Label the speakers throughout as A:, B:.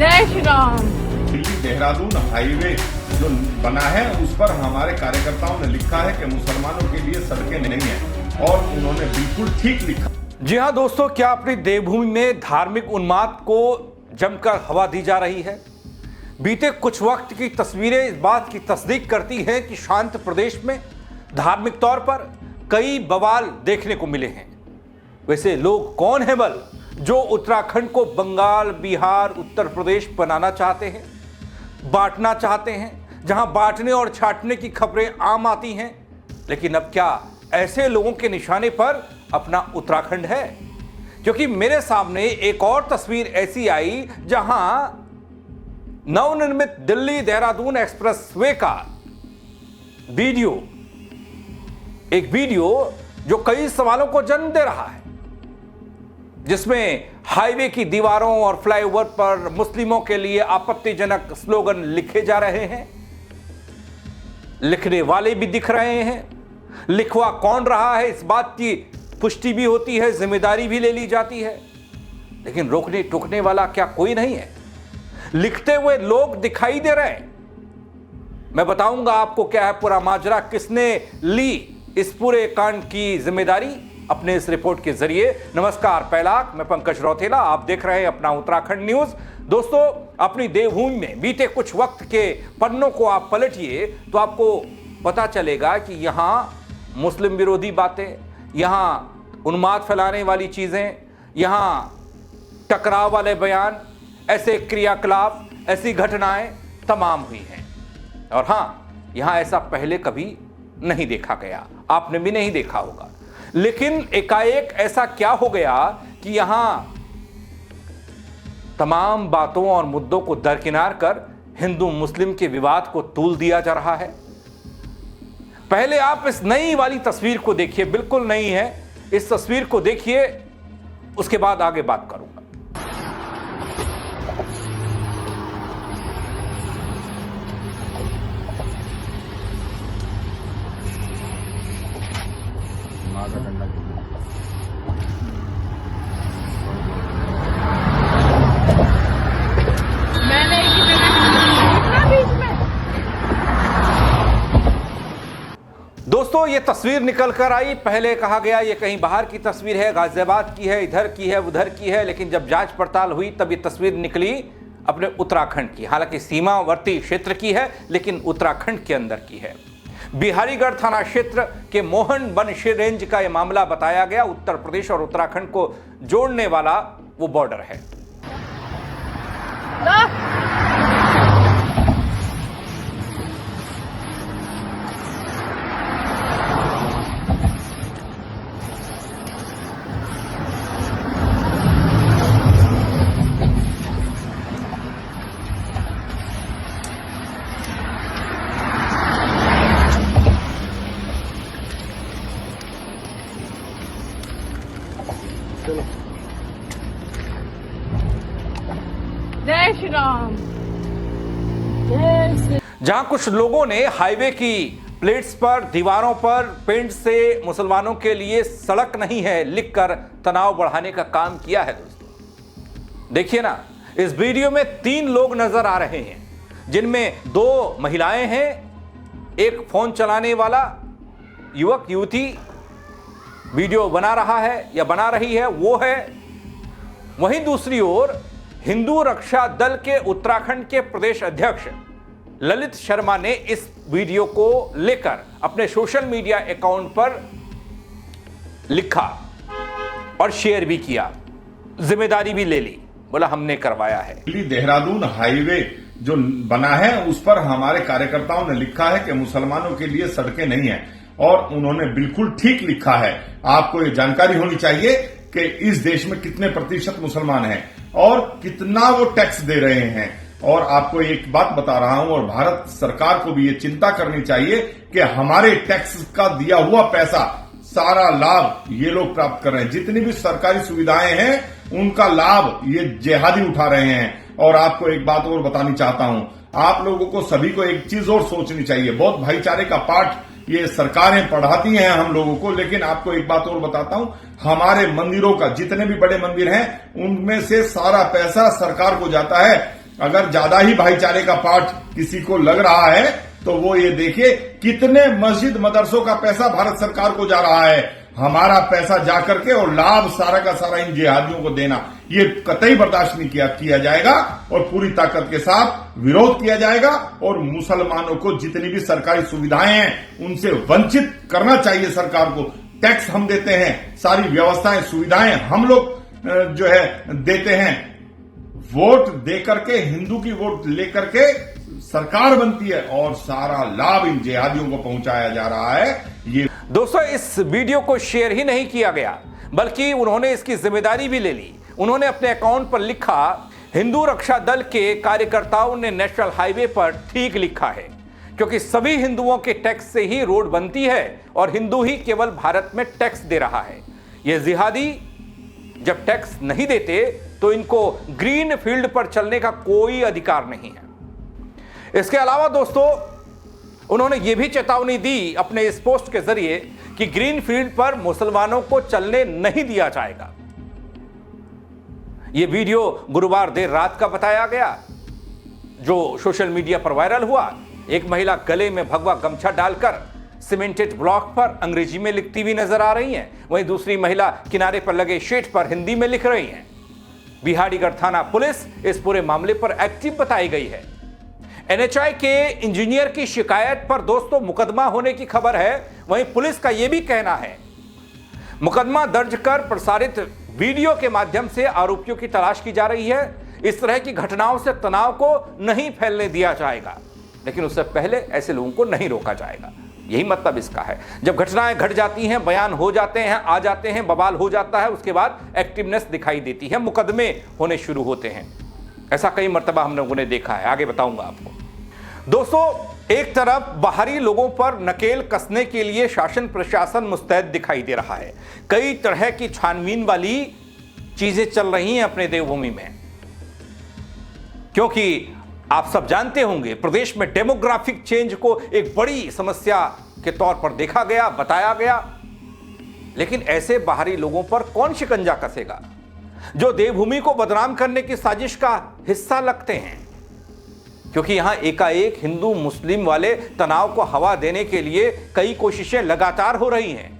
A: जय श्री राम।
B: दिल्ली देहरादून हाईवे जो बना है उस पर हमारे कार्यकर्ताओं ने लिखा है कि मुसलमानों के लिए सड़कें नहीं है और उन्होंने बिल्कुल ठीक लिखा।
C: जी हां दोस्तों, क्या अपनी देवभूमि में धार्मिक उन्माद को जमकर हवा दी जा रही है? बीते कुछ वक्त की तस्वीरें इस बात की तस्दीक करती हैं कि शांत प्रदेश में धार्मिक तौर पर कई बवाल देखने को मिले हैं। वैसे लोग कौन है बल जो उत्तराखंड को बंगाल, बिहार, उत्तर प्रदेश बनाना चाहते हैं, बांटना चाहते हैं, जहां बांटने और छांटने की खबरें आम आती हैं। लेकिन अब क्या ऐसे लोगों के निशाने पर अपना उत्तराखंड है? क्योंकि मेरे सामने एक और तस्वीर ऐसी आई जहां नवनिर्मित दिल्ली देहरादून एक्सप्रेसवे का एक वीडियो जो कई सवालों को जन्म दे रहा है, जिसमें हाईवे की दीवारों और फ्लाईओवर पर मुस्लिमों के लिए आपत्तिजनक स्लोगन लिखे जा रहे हैं। लिखने वाले भी दिख रहे हैं, लिखवा कौन रहा है इस बात की पुष्टि भी होती है, जिम्मेदारी भी ले ली जाती है। लेकिन रोकने टोकने वाला क्या कोई नहीं है? लिखते हुए लोग दिखाई दे रहे हैं। मैं बताऊंगा आपको क्या है पूरा माजरा, किसने ली इस पूरे कांड की जिम्मेदारी अपने इस रिपोर्ट के जरिए। नमस्कार पैलाक, मैं पंकज रौतेला, आप देख रहे हैं अपना उत्तराखंड न्यूज। दोस्तों, अपनी देवभूमि में बीते कुछ वक्त के पन्नों को आप पलटिए तो आपको पता चलेगा कि यहां मुस्लिम विरोधी बातें, यहां उन्माद फैलाने वाली चीजें, यहां टकराव वाले बयान, ऐसे क्रियाकलाप, ऐसी घटनाएं तमाम हुई हैं। और हां, यहां ऐसा पहले कभी नहीं देखा गया, आपने भी नहीं देखा होगा। लेकिन एकाएक ऐसा क्या हो गया कि यहां तमाम बातों और मुद्दों को दरकिनार कर हिंदू मुस्लिम के विवाद को तूल दिया जा रहा है। पहले आप इस नई वाली तस्वीर को देखिए, बिल्कुल नई है, इस तस्वीर को देखिए, उसके बाद आगे बात करूंगा।
A: मैंने इतना बीच में
C: दोस्तों, ये तस्वीर निकल कर आई। पहले कहा गया ये कहीं बाहर की तस्वीर है, गाजियाबाद की है, इधर की है, उधर की है। लेकिन जब जांच पड़ताल हुई तब ये तस्वीर निकली अपने उत्तराखंड की। हालांकि सीमावर्ती क्षेत्र की है, लेकिन उत्तराखंड के अंदर की है। बिहारीगढ़ थाना क्षेत्र के मोहन बनशी रेंज का यह मामला बताया गया। उत्तर प्रदेश और उत्तराखंड को जोड़ने वाला वो बॉर्डर है।
A: जय श्री राम। जय श्री
C: जहां कुछ लोगों ने हाईवे की प्लेट्स पर, दीवारों पर पेंट से मुसलमानों के लिए सड़क नहीं है लिखकर तनाव बढ़ाने का काम किया है। दोस्तों देखिए ना, इस वीडियो में 3 लोग नजर आ रहे हैं, जिनमें 2 महिलाएं हैं, एक फोन चलाने वाला युवक युवती वीडियो बना रहा है या बना रही है वो है। वहीं दूसरी ओर हिंदू रक्षा दल के उत्तराखंड के प्रदेश अध्यक्ष ललित शर्मा ने इस वीडियो को लेकर अपने सोशल मीडिया अकाउंट पर लिखा और शेयर भी किया, जिम्मेदारी भी ले ली, बोला हमने करवाया है।
B: दिल्ली देहरादून हाईवे जो बना है उस पर हमारे कार्यकर्ताओं ने लिखा है कि मुसलमानों के लिए सड़कें नहीं है और उन्होंने बिल्कुल ठीक लिखा है। आपको ये जानकारी होनी चाहिए कि इस देश में कितने प्रतिशत मुसलमान हैं और कितना वो टैक्स दे रहे हैं। और आपको एक बात बता रहा हूं, और भारत सरकार को भी ये चिंता करनी चाहिए कि हमारे टैक्स का दिया हुआ पैसा, सारा लाभ ये लोग प्राप्त कर रहे हैं। जितनी भी सरकारी सुविधाएं हैं उनका लाभ ये जिहादी उठा रहे हैं। और आपको एक बात और बतानी चाहता हूं, आप लोगों को सभी को एक चीज और सोचनी चाहिए। बहुत भाईचारे का पाठ ये सरकारें पढ़ाती हैं हम लोगों को, लेकिन आपको एक बात और बताता हूं, हमारे मंदिरों का, जितने भी बड़े मंदिर हैं उनमें से सारा पैसा सरकार को जाता है। अगर ज्यादा ही भाईचारे का पाठ किसी को लग रहा है तो वो ये देखिए कितने मस्जिद मदरसों का पैसा भारत सरकार को जा रहा है। हमारा पैसा जा करके और लाभ सारा का सारा इन जिहादियों को देना, ये कतई बर्दाश्त नहीं किया जाएगा और पूरी ताकत के साथ विरोध किया जाएगा। और मुसलमानों को जितनी भी सरकारी सुविधाएं हैं उनसे वंचित करना चाहिए सरकार को। टैक्स हम देते हैं, सारी व्यवस्थाएं सुविधाएं हम लोग जो है देते हैं। वोट दे करके, हिंदू की वोट लेकर के सरकार बनती है और सारा लाभ इन जिहादियों को पहुंचाया जा रहा है। ये
C: दोस्तों, इस वीडियो को शेयर ही नहीं किया गया बल्कि उन्होंने इसकी जिम्मेदारी भी ले ली। उन्होंने अपने अकाउंट पर लिखा, हिंदू रक्षा दल के कार्यकर्ताओं ने नेशनल हाईवे पर ठीक लिखा है, क्योंकि सभी हिंदुओं के टैक्स से ही रोड बनती है और हिंदू ही केवल भारत में टैक्स दे रहा है। ये जिहादी जब टैक्स नहीं देते तो इनको ग्रीन फील्ड पर चलने का कोई अधिकार नहीं है। इसके अलावा दोस्तों, उन्होंने यह भी चेतावनी दी अपने इस पोस्ट के जरिए कि ग्रीन फील्ड पर मुसलमानों को चलने नहीं दिया जाएगा। यह वीडियो गुरुवार देर रात का बताया गया जो सोशल मीडिया पर वायरल हुआ। एक महिला गले में भगवा गमछा डालकर सीमेंटेड ब्लॉक पर अंग्रेजी में लिखती हुई नजर आ रही हैं। वहीं दूसरी महिला किनारे पर लगे शीट पर हिंदी में लिख रही हैं। बिहारीगढ़ थाना पुलिस इस पूरे मामले पर एक्टिव बताई गई है। एनएचआई के इंजीनियर की शिकायत पर दोस्तों मुकदमा होने की खबर है। वहीं पुलिस का यह भी कहना है मुकदमा दर्ज कर प्रसारित वीडियो के माध्यम से आरोपियों की तलाश की जा रही है। इस तरह की घटनाओं से तनाव को नहीं फैलने दिया जाएगा, लेकिन उससे पहले ऐसे लोगों को नहीं रोका जाएगा। यही मतलब इसका है। जब घटनाएं घट जाती हैं, बयान हो जाते हैं, आ जाते हैं, बवाल हो जाता है, उसके बाद एक्टिवनेस दिखाई देती है, मुकदमे होने शुरू होते हैं। ऐसा कई मर्तबा हम लोगों ने देखा है, आगे बताऊंगा आपको। दोस्तों, एक तरफ बाहरी लोगों पर नकेल कसने के लिए शासन प्रशासन मुस्तैद दिखाई दे रहा है। कई तरह की छानबीन वाली चीजें चल रही हैं अपने देवभूमि में, क्योंकि आप सब जानते होंगे प्रदेश में डेमोग्राफिक चेंज को एक बड़ी समस्या के तौर पर देखा गया, बताया गया। लेकिन ऐसे बाहरी लोगों पर कौन शिकंजा कसेगा जो देवभूमि को बदनाम करने की साजिश का हिस्सा लगते हैं? क्योंकि यहां एकाएक हिंदू मुस्लिम वाले तनाव को हवा देने के लिए कई कोशिशें लगातार हो रही हैं।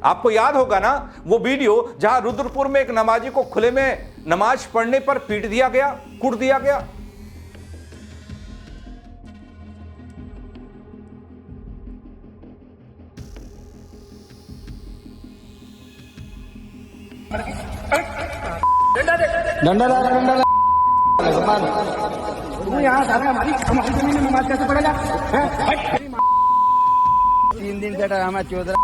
C: आपको याद होगा ना वो वीडियो जहां रुद्रपुर में एक नमाजी को खुले में नमाज पढ़ने पर पीट दिया गया, कूट दिया गया।
D: डंडा तू यहाँ सारा हमारी जमीन में नमाज कैसे पढ़ेगा? 3 दिन से हमारा चौधरा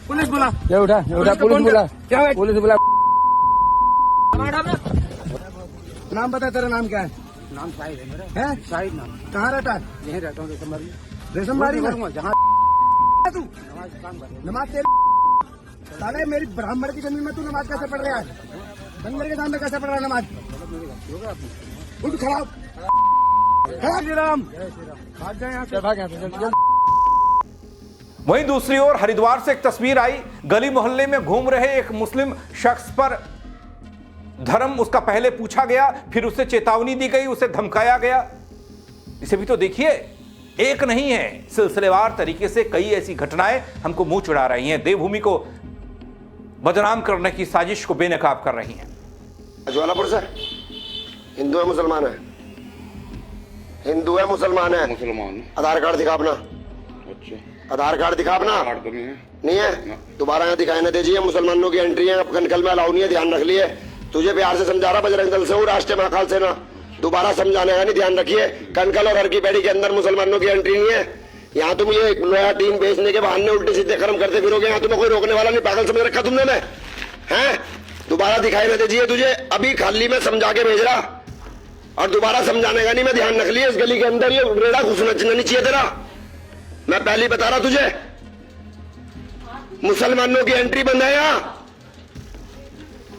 D: पुलिस बुला, उठा पुलिस बुला, क्या है पुलिस बुला। नाम बता, तेरा नाम क्या है? नाम शाहिद है मेरा। है शाहिद नाम? कहाँ रहता है? यहीं रहता हूँ, रेशमबाड़ी में। जहाँ तू नमाज साले मेरी ब्राह्मण की जमीन में तू नमाज कैसे पढ़ रहा है? बंदर के सामने कैसे पढ़ रहा है नमाज? उठ खराब राम।
C: वहीं दूसरी ओर हरिद्वार से एक तस्वीर आई। गली मोहल्ले में घूम रहे एक मुस्लिम शख्स पर धर्म उसका पहले पूछा गया, फिर उसे चेतावनी दी गई, उसे धमकाया गया। इसे भी तो देखिए, एक नहीं है, सिलसिलेवार तरीके से कई ऐसी घटनाएं हमको मुंह चिढ़ा रही हैं, देवभूमि को बदनाम करने की साजिश को बेनकाब कर रही हैं।
E: ज्वालापुर से हिंदू है मुसलमान है? हिंदू है मुसलमान है?
F: मुसलमान।
E: आधार कार्ड दिखा अपना।
F: अच्छा,
E: आधार कार्ड दिखा अपना।
F: कार्ड तो नहीं है।
E: नहीं है? दोबारा यहाँ दिखाई ना दीजिए। मुसलमानों की एंट्री है, कनकल में अलाउ नहीं है, ध्यान रख लिए। तुझे प्यार से समझा रहा, बजरंग दल से हूँ, राष्ट्रीय महाकाल सेना। दोबारा समझाने का नहीं, ध्यान रखिए। कनकल और हर की पेड़ी के अंदर मुसलमानों की एंट्री नहीं है। यहाँ तुम ये लोहा टीन बेचने के बहाने उल्टे सीधे कर्म करते फिरोगे। यहाँ तुम्हें कोई रोकने वाला नहीं। पागल समझ रखा तुमने? मैं है दोबारा दिखाई ना दीजिए। तुझे अभी खाली में समझा के भेज रहा और दोबारा समझाने का नहीं। मैं ध्यान रख लिया, इस गली के अंदर ये रेड़ा घुसना नहीं चाहिए तेरा। मैं पहले बता रहा तुझे, मुसलमानों की एंट्री बंद है यहाँ।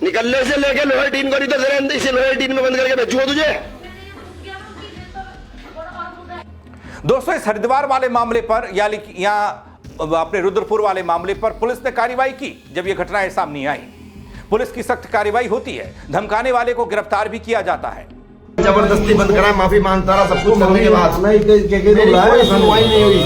E: निकलने से लेके लोहे टीन को नहीं तो तेरे इसे लोहे टीन में बंद करके भेजूंगा तुझे।
C: दोस्तों, इस हरिद्वार वाले मामले पर या अपने रुद्रपुर वाले मामले पर पुलिस ने कार्रवाई की। जब यह घटनाएं सामने आई, पुलिस की सख्त कार्रवाई होती है, धमकाने वाले को गिरफ्तार भी किया जाता है।
E: जबरदस्ती बंद करा, माफी मांगता रहा सब कुछ करने के बाद
D: मेरी कोई
E: सुनवाई नहीं हुई।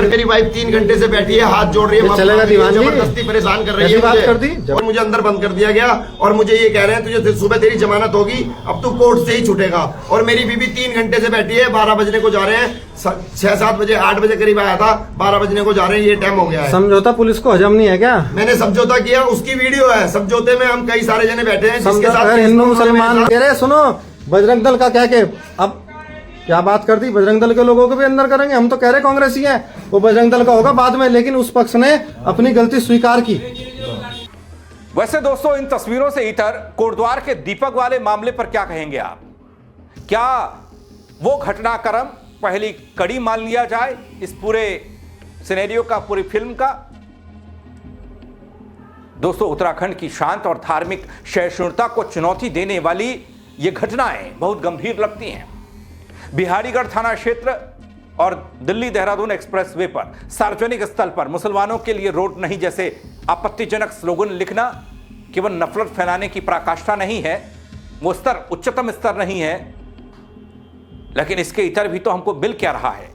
E: मेरी वाइफ 3 घंटे से बैठी है, हाथ जोड़ रही है,
D: चलेगा दीवान जी?
E: जबरदस्ती परेशान कर रही है
D: बात कर दी
E: और मुझे अंदर बंद कर दिया गया और मुझे ये कह रहे हैं तुझे सुबह तेरी जमानत होगी, अब तू कोर्ट से ही छूटेगा। और मेरी बीबी 3 घंटे से बैठी है, 12 बजने को जा रहे हैं, 6-7 बजे 8 बजे करीब आया था, 12 बजने को जा रहे हैं, ये टाइम हो गया है।
D: समझौता पुलिस को हजम नहीं है क्या?
E: मैंने समझौता किया, उसकी वीडियो है, समझौते में हम कई सारे जने बैठे हैं जिसके साथ
D: हिंदू मुसलमान कह रहे सुनो बजरंग दल का कह के अब क्या बात कर दी, बजरंग दल के लोगों को भी अंदर करेंगे। हम तो कह रहे कांग्रेसी हैं, वो बजरंग दल का होगा बाद में, लेकिन उस पक्ष ने अपनी गलती स्वीकार की।
C: वैसे दोस्तों, इन तस्वीरों से इतर कोटद्वार के दीपक वाले मामले पर क्या कहेंगे आप? क्या वो घटनाक्रम पहली कड़ी मान लिया जाए इस पूरे सिनेरियो का, पूरी फिल्म का? दोस्तों, उत्तराखंड की शांत और धार्मिक सहिष्णुता को चुनौती देने वाली ये घटनाएं बहुत गंभीर लगती हैं। बिहारीगढ़ थाना क्षेत्र और दिल्ली देहरादून एक्सप्रेसवे पर सार्वजनिक स्थल पर मुसलमानों के लिए रोड नहीं जैसे आपत्तिजनक स्लोगन लिखना केवल नफरत फैलाने की पराकाष्ठा नहीं है, वो स्तर उच्चतम स्तर नहीं है, लेकिन इसके इतर भी तो हमको मिल क्या रहा है?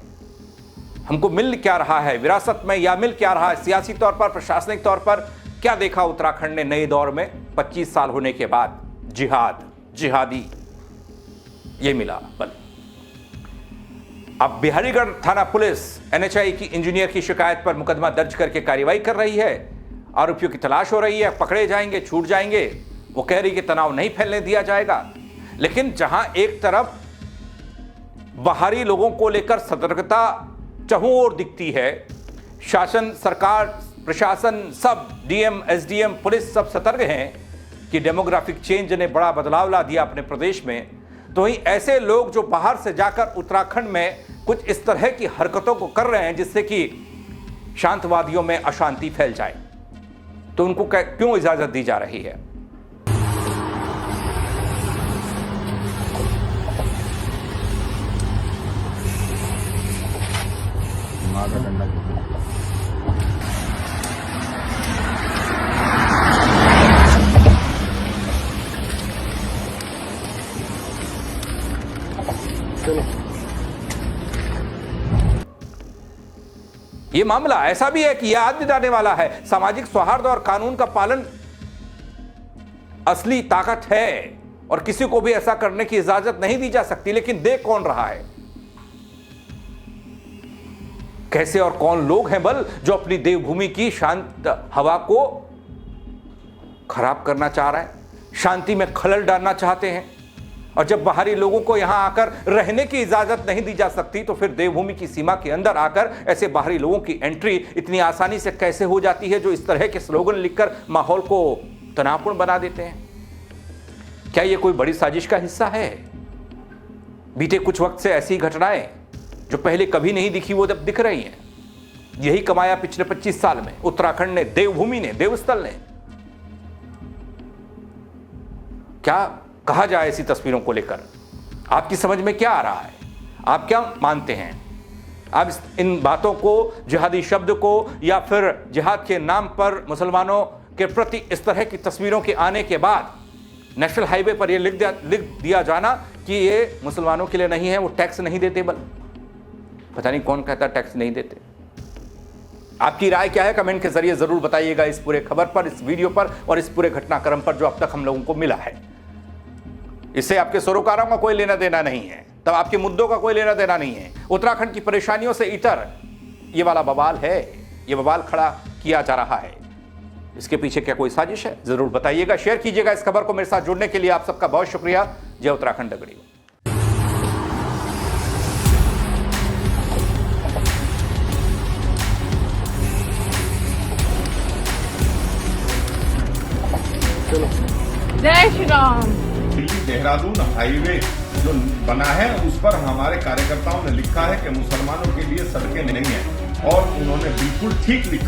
C: हमको मिल क्या रहा है विरासत में, या मिल क्या रहा है सियासी तौर पर, प्रशासनिक तौर पर? क्या देखा उत्तराखंड ने नए दौर में 25 साल होने के बाद? जिहादी ये मिला बल। अब बिहारीगढ़ थाना पुलिस NHI की इंजीनियर की शिकायत पर मुकदमा दर्ज करके कार्रवाई कर रही है। आरोपियों की तलाश हो रही है, पकड़े जाएंगे, छूट जाएंगे। वो कह रही कि तनाव नहीं फैलने दिया जाएगा। लेकिन जहां एक तरफ बाहरी लोगों को लेकर सतर्कता चहुं ओर दिखती है, शासन, सरकार, प्रशासन, सब DM, SDM, पुलिस सब सतर्क हैं कि डेमोग्राफिक चेंज ने बड़ा बदलाव ला दिया अपने प्रदेश में, तो ही ऐसे लोग जो बाहर से जाकर उत्तराखंड में कुछ इस तरह की हरकतों को कर रहे हैं जिससे कि शांतवादियों में अशांति फैल जाए, तो उनको क्यों इजाजत दी जा रही है? यह मामला ऐसा भी है कि याद दिलाने वाला है, सामाजिक सौहार्द और कानून का पालन असली ताकत है और किसी को भी ऐसा करने की इजाजत नहीं दी जा सकती। लेकिन देख कौन रहा है, कैसे और कौन लोग हैं बल जो अपनी देवभूमि की शांत हवा को खराब करना चाह रहा है, शांति में खलल डालना चाहते हैं। और जब बाहरी लोगों को यहां आकर रहने की इजाजत नहीं दी जा सकती, तो फिर देवभूमि की सीमा के अंदर आकर ऐसे बाहरी लोगों की एंट्री इतनी आसानी से कैसे हो जाती है, जो इस तरह के स्लोगन लिखकर माहौल को तनावपूर्ण बना देते हैं? क्या यह कोई बड़ी साजिश का हिस्सा है? बीते कुछ वक्त से ऐसी घटनाएं जो पहले कभी नहीं दिखी वो अब दिख रही हैं। यही कमाया पिछले 25 साल में उत्तराखंड ने, देवभूमि ने, देवस्थल ने। क्या कहा जाए ऐसी तस्वीरों को लेकर? आपकी समझ में क्या आ रहा है? आप क्या मानते हैं? आप इन बातों को, जिहादी शब्द को, या फिर जिहाद के नाम पर मुसलमानों के प्रति इस तरह की तस्वीरों के आने के बाद नेशनल हाईवे पर यह लिख दिया जाना कि ये मुसलमानों के लिए नहीं है, वो टैक्स नहीं देते, बल पता नहीं कौन कहता टैक्स नहीं देते। आपकी राय क्या है? कमेंट के जरिए जरूर बताइएगा इस पूरे खबर पर, इस वीडियो पर और इस पूरे घटनाक्रम पर जो अब तक हम लोगों को मिला है। इससे आपके सरोकारों का कोई लेना देना नहीं है, तब आपके मुद्दों का कोई लेना देना नहीं है। उत्तराखंड की परेशानियों से इतर ये वाला बवाल है, ये बवाल खड़ा किया जा रहा है। इसके पीछे क्या कोई साजिश है? जरूर बताइएगा, शेयर कीजिएगा इस खबर को। मेरे साथ जुड़ने के लिए आप सबका बहुत शुक्रिया। जय उत्तराखंड डगड़ी।
A: जय श्री राम।
B: दिल्ली देहरादून हाईवे जो बना है उस पर हमारे कार्यकर्ताओं ने लिखा है कि मुसलमानों के लिए सड़कें नहीं है, और उन्होंने बिल्कुल ठीक लिखा।